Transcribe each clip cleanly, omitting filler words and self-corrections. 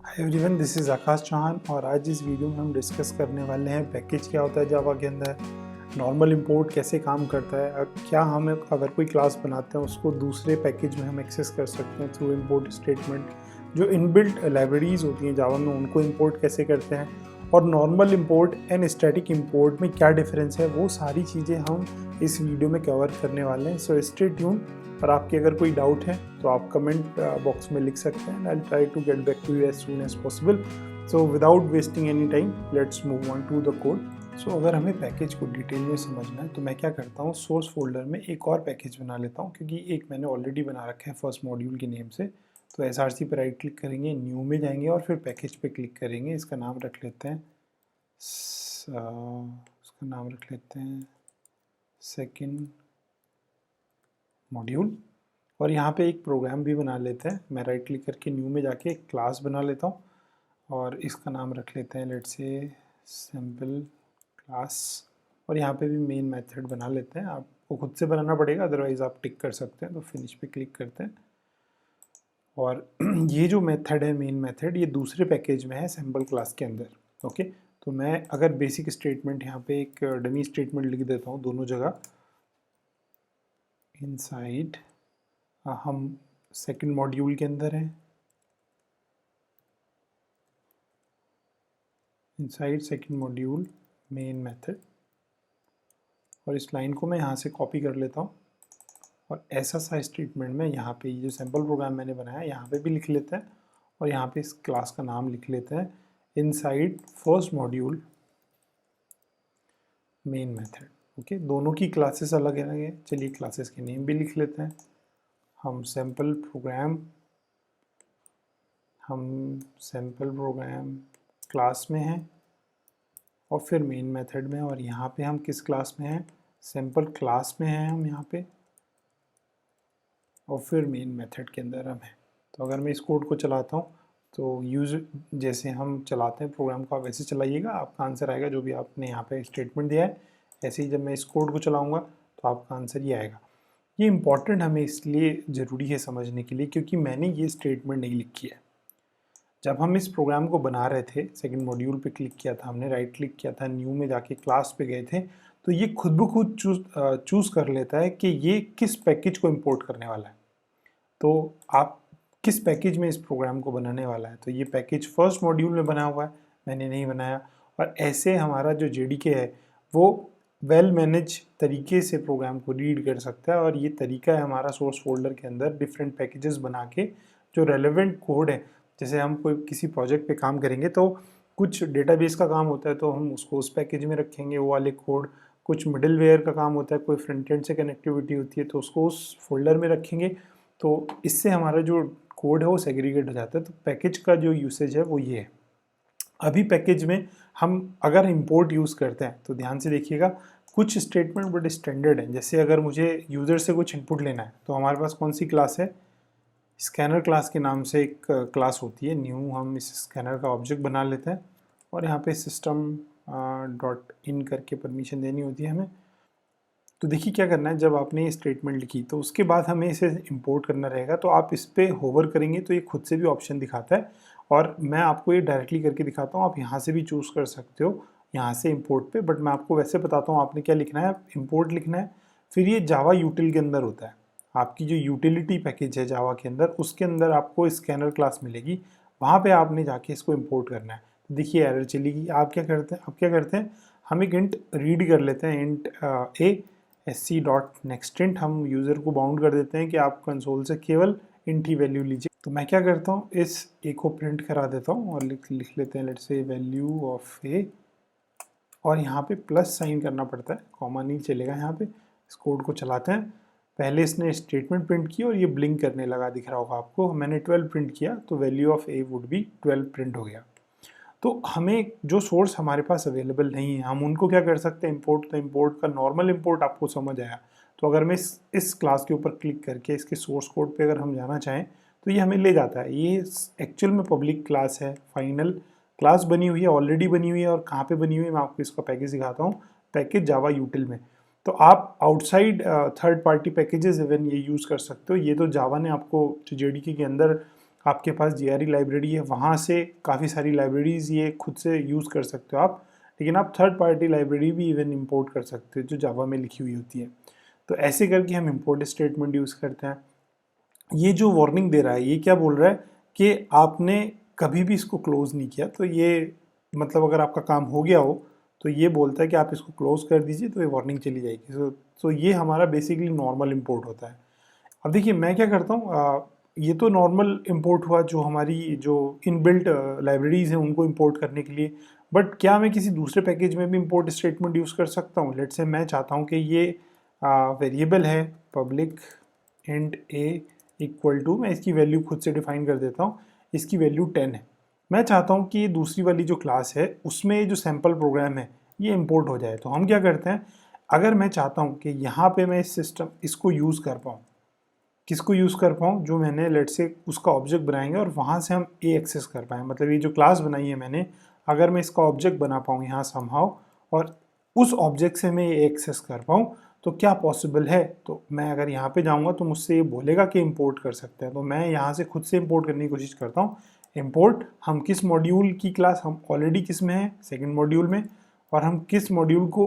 Hi everyone, this is आकाश चौहान और आज इस वीडियो में हम डिस्कस करने वाले हैं पैकेज क्या होता है जावा के अंदर, नॉर्मल इंपोर्ट कैसे काम करता है, क्या हम अगर कोई क्लास बनाते हैं उसको दूसरे पैकेज में हम एक्सेस कर सकते हैं थ्रू इंपोर्ट स्टेटमेंट, जो इनबिल्ट लाइब्रेरीज होती हैं जावा में उनको इंपोर्ट कैसे करते हैं, और normal import and static import में क्या डिफरेंस है, वो सारी चीज़ें हम इस वीडियो में कवर करने वाले हैं। So stay tune. और आपके अगर कोई डाउट है तो आप कमेंट बॉक्स में लिख सकते हैं। I try to get back to you as soon as possible. So without wasting any time let's move on to the code. So अगर हमें पैकेज को डिटेल में समझना है तो मैं क्या करता हूँ, सोर्स फोल्डर में एक और पैकेज बना लेता हूँ, क्योंकि एक मैंने ऑलरेडी बना रखा है फर्स्ट मॉड्यूल के नेम से। तो एसआरसी पर राइट क्लिक करेंगे, न्यू में जाएंगे और फिर पैकेज पे क्लिक करेंगे। इसका नाम रख लेते हैं सेकेंड मॉड्यूल। और यहाँ पे एक प्रोग्राम भी बना लेते हैं। मैं राइट क्लिक करके न्यू में जाके एक क्लास बना लेता हूँ और इसका नाम रख लेते हैं लेट्स से सैम्पल क्लास। और यहाँ पे भी मेन मेथड बना लेते हैं। आपको खुद से बनाना पड़ेगा, अदरवाइज़ आप टिक कर सकते हैं। तो फिनिश पे क्लिक करते हैं और ये जो मेथड है मेन मेथड, ये दूसरे पैकेज में है सैम्पल क्लास के अंदर। ओके, तो मैं अगर बेसिक स्टेटमेंट यहाँ पे एक डमी स्टेटमेंट लिख देता हूँ दोनों जगह। इनसाइड हम सेकंड मॉड्यूल के अंदर हैं, inside second module main method. और इस लाइन को मैं यहाँ से कॉपी कर लेता हूँ और ऐसा सा स्टेटमेंट में यहाँ पे ये जो सैम्पल प्रोग्राम मैंने बनाया यहाँ पे भी लिख लेते हैं। और यहाँ पे इस क्लास का नाम लिख लेते हैं inside first module main method. Okay, दोनों की क्लासेस अलग है। चलिए क्लासेस के नेम भी लिख लेते हैं। हम सैम्पल प्रोग्राम क्लास में हैं और फिर मेन मेथड में। और यहाँ पे हम किस क्लास में हैं, सैम्पल क्लास में हैं हम यहाँ पे, और फिर मेन मेथड के अंदर हम हैं। तो अगर मैं इस कोड को चलाता हूँ तो यूज़ जैसे हम चलाते हैं प्रोग्राम को आप वैसे चलाइएगा, आपका आंसर आएगा जो भी आपने यहाँ पे स्टेटमेंट दिया है। ऐसे ही जब मैं इस कोड को चलाऊँगा तो आपका आंसर ये आएगा। ये इम्पॉर्टेंट हमें इसलिए ज़रूरी है समझने के लिए क्योंकि मैंने ये स्टेटमेंट नहीं लिखी है। जब हम इस प्रोग्राम को बना रहे थे, सेकंड मॉड्यूल पे क्लिक किया था हमने, राइट क्लिक किया था, न्यू में जाके क्लास पे गए थे, तो ये खुद ब खुद चूज़ कर लेता है कि ये किस पैकेज को इंपोर्ट करने वाला है। तो आप किस पैकेज में इस प्रोग्राम को बनाने वाला है, तो ये पैकेज फर्स्ट मॉड्यूल में बना हुआ है, मैंने नहीं बनाया। और ऐसे हमारा जो जेडीके है वो वेल मैनेज तरीके से प्रोग्राम को रीड कर सकता है। और ये तरीका है हमारा सोर्स फोल्डर के अंदर डिफरेंट पैकेजेस बना के जो रेलेवेंट कोड है, जैसे हम कोई किसी प्रोजेक्ट पे काम करेंगे तो कुछ डेटाबेस का काम होता है तो हम उसको उस पैकेज में रखेंगे वो वाले कोड, कुछ मिडलवेयर का काम होता है, कोई फ्रंट एंड से कनेक्टिविटी होती है तो उसको उस फोल्डर में रखेंगे। तो इससे हमारा जो कोड है वो सेग्रीगेट हो जाता है। तो पैकेज का जो यूसेज है वो ये है। अभी पैकेज में हम अगर इंपोर्ट यूज़ करते हैं तो ध्यान से देखिएगा, कुछ स्टेटमेंट बड़े स्टैंडर्ड हैं। जैसे अगर मुझे यूज़र से कुछ इनपुट लेना है तो हमारे पास कौन सी क्लास है, स्कैनर क्लास के नाम से एक क्लास होती है न्यू। हम इस स्कैनर का ऑब्जेक्ट बना लेते हैं और यहाँ पे सिस्टम डॉट इन करके परमिशन देनी होती है हमें। तो देखिए क्या करना है, जब आपने ये स्टेटमेंट लिखी तो उसके बाद हमें इसे इंपोर्ट करना रहेगा। तो आप इस पर होवर करेंगे तो ये खुद से भी ऑप्शन दिखाता है और मैं आपको ये डायरेक्टली करके दिखाता हूँ। आप यहाँ से भी चूज़ कर सकते हो, यहाँ से इंपोर्ट पे, बट मैं आपको वैसे बताता हूँ आपने क्या लिखना है। इंपोर्ट लिखना है, फिर ये जावा यूटिल के अंदर होता है, आपकी जो यूटिलिटी पैकेज है जावा के अंदर, उसके अंदर आपको स्कैनर क्लास मिलेगी, वहाँ पे आपने जाके इसको इंपोर्ट करना है। तो देखिए एरर चलेगी। आप क्या करते हैं, हम एक इंट रीड कर लेते हैं, इंट sc.nextInt। हम यूज़र को बाउंड कर देते हैं कि आप कंसोल से केवल इंट ही वैल्यू लीजिए। तो मैं क्या करता हूँ, इस ए को प्रिंट करा देता हूँ और लिख लेते हैं लेट्स से वैल्यू ऑफ ए, और यहाँ पे प्लस साइन करना पड़ता है, कॉमा नहीं चलेगा यहाँ पे। इस कोड को चलाते हैं। पहले इसने स्टेटमेंट प्रिंट की और ये ब्लिंक करने लगा, दिख रहा होगा आपको। मैंने 12 प्रिंट किया तो value of A would be 12 print हो गया। तो हमें जो सोर्स हमारे पास अवेलेबल नहीं है हम उनको क्या कर सकते हैं, इंपोर्ट। तो इंपोर्ट का नॉर्मल इंपोर्ट आपको समझ आया। तो अगर मैं इस क्लास के ऊपर क्लिक करके इसके सोर्स कोड पे अगर हम जाना चाहें तो ये हमें ले जाता है। ये एक्चुअल में पब्लिक क्लास है, फाइनल क्लास बनी हुई है, ऑलरेडी बनी हुई है। और कहाँ पे बनी हुई है मैं आपको इसका पैकेज दिखाता हूँ, पैकेज जावा यूटिल में। तो आप outside third party packages even ये यूज़ कर सकते हो। ये तो जावा ने आपको जेडीके के अंदर आपके पास GRE लाइब्रेरी है, वहाँ से काफ़ी सारी लाइब्रेरीज़ ये खुद से यूज़ कर सकते हो आप, लेकिन आप थर्ड पार्टी लाइब्रेरी भी इवन इंपोर्ट कर सकते हो जो जावा में लिखी हुई होती है। तो ऐसे करके हम इंपोर्ट स्टेटमेंट यूज़ करते हैं। ये जो वार्निंग दे रहा है ये क्या बोल रहा है कि आपने कभी भी इसको क्लोज नहीं किया, तो ये मतलब अगर आपका काम हो गया हो तो ये बोलता है कि आप इसको क्लोज कर दीजिए, तो ये वार्निंग चली जाएगी। तो ये हमारा बेसिकली नॉर्मल इंपोर्ट होता है। अब देखिए मैं क्या करता हूँ, ये तो नॉर्मल इंपोर्ट हुआ जो हमारी जो इनबिल्ट लाइब्रेरीज हैं उनको इंपोर्ट करने के लिए। बट क्या मैं किसी दूसरे पैकेज में भी इंपोर्ट स्टेटमेंट यूज़ कर सकता हूँ? लेट्स से मैं चाहता हूँ कि ये वेरिएबल है public int A equal to, मैं इसकी वैल्यू खुद से डिफाइन कर देता हूँ, इसकी वैल्यू 10 है। मैं चाहता हूँ कि ये दूसरी वाली जो क्लास है उसमें जो सैम्पल प्रोग्राम है ये इंपोर्ट हो जाए। तो हम क्या करते हैं, अगर मैं चाहता हूँ कि यहाँ पे मैं इस सिस्टम इसको यूज़ कर पाऊँ, किसको यूज़ कर पाऊँ, जो मैंने लेट से उसका ऑब्जेक्ट बनाएंगे और वहाँ से हम ए एक्सेस कर पाएँ, मतलब ये जो क्लास बनाई है मैंने, अगर मैं इसका ऑब्जेक्ट बना पाऊँ यहाँ समहाउ और उस ऑब्जेक्ट से मैं ये एक्सेस कर पाऊँ तो क्या पॉसिबल है। तो मैं अगर यहाँ पे जाऊँगा तो मुझसे ये बोलेगा कि इंपोर्ट कर सकते हैं, तो मैं यहाँ से खुद से इंपोर्ट करने की कोशिश करता हूँ। इंपोर्ट हम किस मॉड्यूल की क्लास, हम ऑलरेडी किस में है, सेकेंड मॉड्यूल में, और हम किस मॉड्यूल को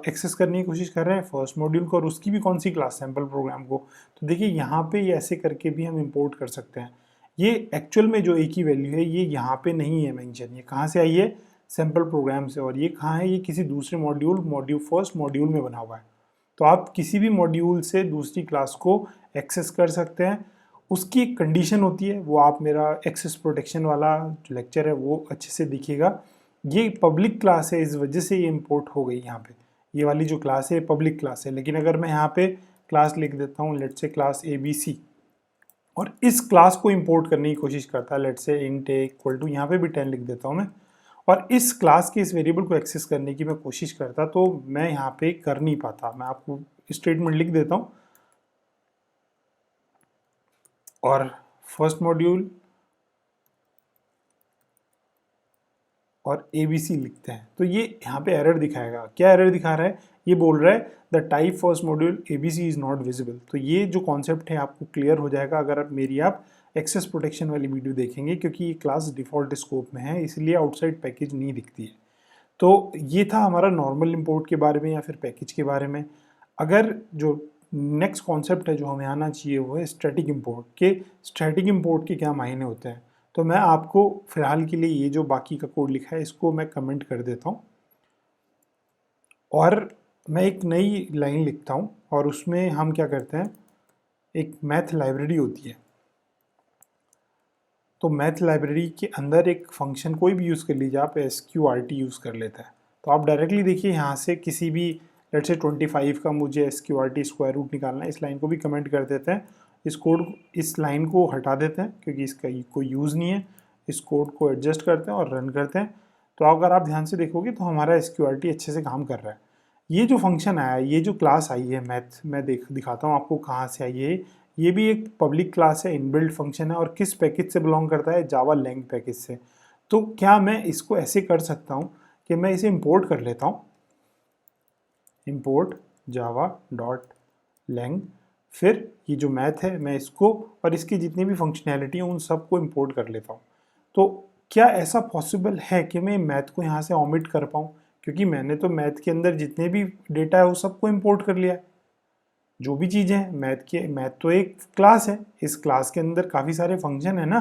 एक्सेस करने की कोशिश कर रहे हैं, फर्स्ट मॉड्यूल को, और उसकी भी कौन सी क्लास, सैम्पल प्रोग्राम को। तो देखिए यहाँ पे ये ऐसे करके भी हम इंपोर्ट कर सकते हैं। ये एक्चुअल में जो एक ही वैल्यू है ये यहाँ पे नहीं है मेंशन, ये कहाँ से आई है, सैम्पल प्रोग्राम से, और ये कहाँ है, ये किसी दूसरे मॉड्यूल फर्स्ट मॉड्यूल में बना हुआ है। तो आप किसी भी मॉड्यूल से दूसरी क्लास को एक्सेस कर सकते हैं। उसकी एक कंडीशन होती है, वो आप मेरा एक्सेस प्रोटेक्शन वाला जो लेक्चर है वो अच्छे से दिखिएगा। ये पब्लिक क्लास है, इस वजह से ये इंपोर्ट हो गई यहाँ पे, ये वाली जो क्लास है पब्लिक क्लास है। लेकिन अगर मैं यहाँ पे क्लास लिख देता हूँ, लेट्स से क्लास ABC, और इस क्लास को इंपोर्ट करने की कोशिश करता है, let's say int A equal to, यहाँ पे भी 10 लिख देता हूँ मैं, और इस क्लास के इस वेरिएबल को एक्सेस करने की मैं कोशिश करता, तो मैं यहाँ पे कर नहीं पाता। मैं आपको स्टेटमेंट लिख देता हूँ और फर्स्ट मॉड्यूल और ABC लिखते हैं, तो ये यहाँ पे एरर दिखाएगा। क्या एरर दिखा रहा है, ये बोल रहा है the type first module ABC is not visible. तो ये जो कॉन्सेप्ट है आपको क्लियर हो जाएगा अगर आप एक्सेस प्रोटेक्शन वाली वीडियो देखेंगे, क्योंकि ये क्लास डिफ़ॉल्ट स्कोप में है, इसलिए आउटसाइड पैकेज नहीं दिखती है। तो ये था हमारा नॉर्मल इंपोर्ट के बारे में या फिर पैकेज के बारे में। अगर जो नेक्स्ट कॉन्सेप्ट है जो हमें आना चाहिए वो है स्टैटिक इंपोर्ट के। स्टैटिक इंपोर्ट के क्या मायने होते हैं, तो मैं आपको फिलहाल के लिए ये जो बाकी का कोड लिखा है इसको मैं कमेंट कर देता हूँ और मैं एक नई लाइन लिखता हूँ, और उसमें हम क्या करते हैं, एक मैथ लाइब्रेरी होती है, तो मैथ लाइब्रेरी के अंदर एक फंक्शन कोई भी यूज़ कर लीजिए, आप SQRT यूज़ कर लेते हैं। तो आप डायरेक्टली देखिए यहाँ से किसी भी, लेट्स से 25 का मुझे SQRT स्क्वायर रूट निकालना है, इस लाइन को भी कमेंट कर देते हैं, इस लाइन को हटा देते हैं क्योंकि इसका कोई यूज़ नहीं है, इस कोड को एडजस्ट करते हैं और रन करते हैं। तो अगर आप ध्यान से देखोगे तो हमारा SQRT अच्छे से काम कर रहा है। ये जो फंक्शन आया है, ये जो क्लास आई है मैथ, मैं दिखाता हूँ आपको कहाँ से आई है। ये भी एक पब्लिक क्लास है, इनबिल्ट फंक्शन है, और किस पैकेज से बिलोंग करता है, जावा लैंग पैकेज से। तो क्या मैं इसको ऐसे कर सकता हूँ कि मैं इसे इंपोर्ट कर लेता हूँ, इंपोर्ट जावा डॉट लैंग, फिर ये जो मैथ है मैं इसको और इसकी जितनी भी फंक्शनैलिटी है उन सबको इंपोर्ट कर लेता हूँ। तो क्या ऐसा पॉसिबल है कि मैं मैथ को यहाँ से ओमिट कर पाऊँ, क्योंकि मैंने तो मैथ के अंदर जितने भी डेटा है वो सबको इंपोर्ट कर लिया है। जो भी चीज़ें हैं मैथ तो एक क्लास है, इस क्लास के अंदर काफ़ी सारे फंक्शन है ना,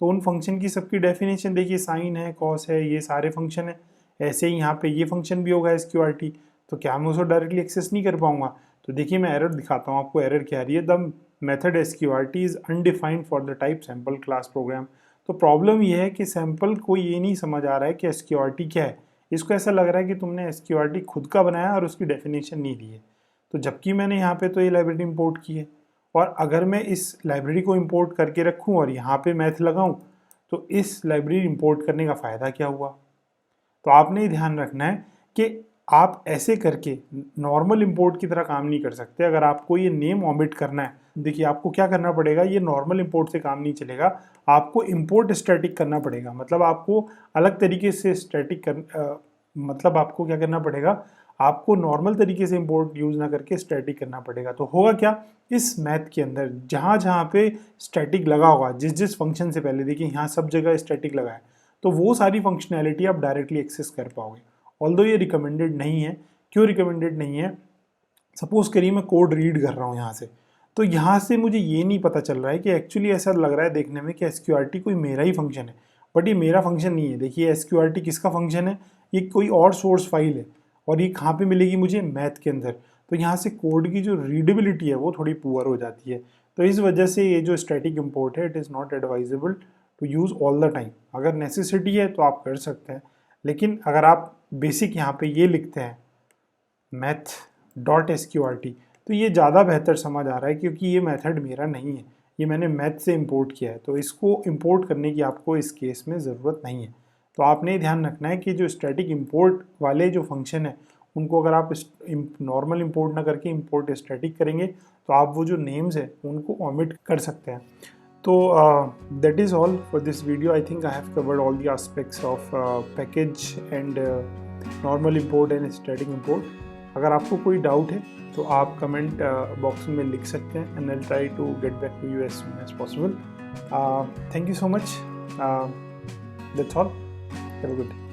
तो उन फंक्शन की सबकी डेफिनेशन देखिए, साइन है, कॉस है, ये सारे फंक्शन है। ऐसे ही यहाँ पे ये फंक्शन भी होगा SQRT, तो क्या मैं उसको डायरेक्टली एक्सेस नहीं कर पाऊंगा। तो देखिए मैं एरर दिखाता हूँ आपको, एरर क्या आ रही है, the method SQRT is undefined for the type sample class program. तो प्रॉब्लम ये है कि सैम्पल को ये नहीं समझ आ रहा है कि SQRT क्या है, इसको ऐसा लग रहा है कि तुमने SQRT खुद का बनाया और उसकी डेफिनेशन नहीं दी है। तो जबकि मैंने यहाँ पे तो ये लाइब्रेरी इंपोर्ट की है, और अगर मैं इस लाइब्रेरी को इंपोर्ट करके रखूँ और यहाँ पे मैथ लगाऊँ तो इस लाइब्रेरी इंपोर्ट करने का फ़ायदा क्या हुआ। तो आपने ध्यान रखना है कि आप ऐसे करके नॉर्मल इंपोर्ट की तरह काम नहीं कर सकते। अगर आपको ये नेम ऑमिट करना है, देखिए आपको क्या करना पड़ेगा, ये नॉर्मल इंपोर्ट से काम नहीं चलेगा, आपको इंपोर्ट स्टैटिक करना पड़ेगा। मतलब आपको अलग तरीके से मतलब आपको क्या करना पड़ेगा, आपको नॉर्मल तरीके से इंपोर्ट यूज़ ना करके स्टैटिक करना पड़ेगा। तो होगा क्या, इस मैथ के अंदर जहाँ जहाँ पे स्टैटिक लगा होगा, जिस जिस फंक्शन से पहले, देखिए यहाँ सब जगह स्टैटिक लगा है, तो वो सारी फंक्शनैलिटी आप डायरेक्टली एक्सेस कर पाओगे। ऑल्दो ये रिकमेंडेड नहीं है। क्यों रिकमेंडेड नहीं है? सपोज करिए मैं कोड रीड कर रहा हूँ यहाँ से, तो यहाँ से मुझे ये नहीं पता चल रहा है कि एक्चुअली ऐसा लग रहा है देखने में कि SQRT कोई मेरा ही फंक्शन है, बट ये मेरा फंक्शन नहीं है। देखिए SQRT किसका फंक्शन है? ये कोई और सोर्स फाइल है, और ये कहाँ पे मिलेगी मुझे? मैथ के अंदर। तो यहाँ से कोड की जो रीडेबिलिटी है वो थोड़ी पुअर हो जाती है। तो इस वजह से ये जो स्टैटिक इम्पोर्ट है, it is not advisable to use all the time. अगर नेसेसिटी है तो आप कर सकते हैं, लेकिन अगर आप बेसिक यहाँ पे ये लिखते हैं math.sqrt, तो ये ज़्यादा बेहतर समझ आ रहा है, क्योंकि ये मेथड मेरा नहीं है, ये मैंने मैथ से इंपोर्ट किया है, तो इसको इंपोर्ट करने की आपको इस केस में ज़रूरत नहीं है। तो आपने ध्यान रखना है कि जो स्टैटिक इंपोर्ट वाले जो फंक्शन है, उनको अगर आप नॉर्मल इंपोर्ट ना करके इंपोर्ट स्टैटिक करेंगे, तो आप वो जो नेम्स है उनको ओमिट कर सकते हैं। तो that is all for this video. I think I have covered all the aspects of package and normal import and static import. अगर आपको कोई डाउट है तो आप कमेंट बॉक्स में लिख सकते हैं, and I will try to get back to you as soon as possible. Thank you so much. That's all. Have a good day.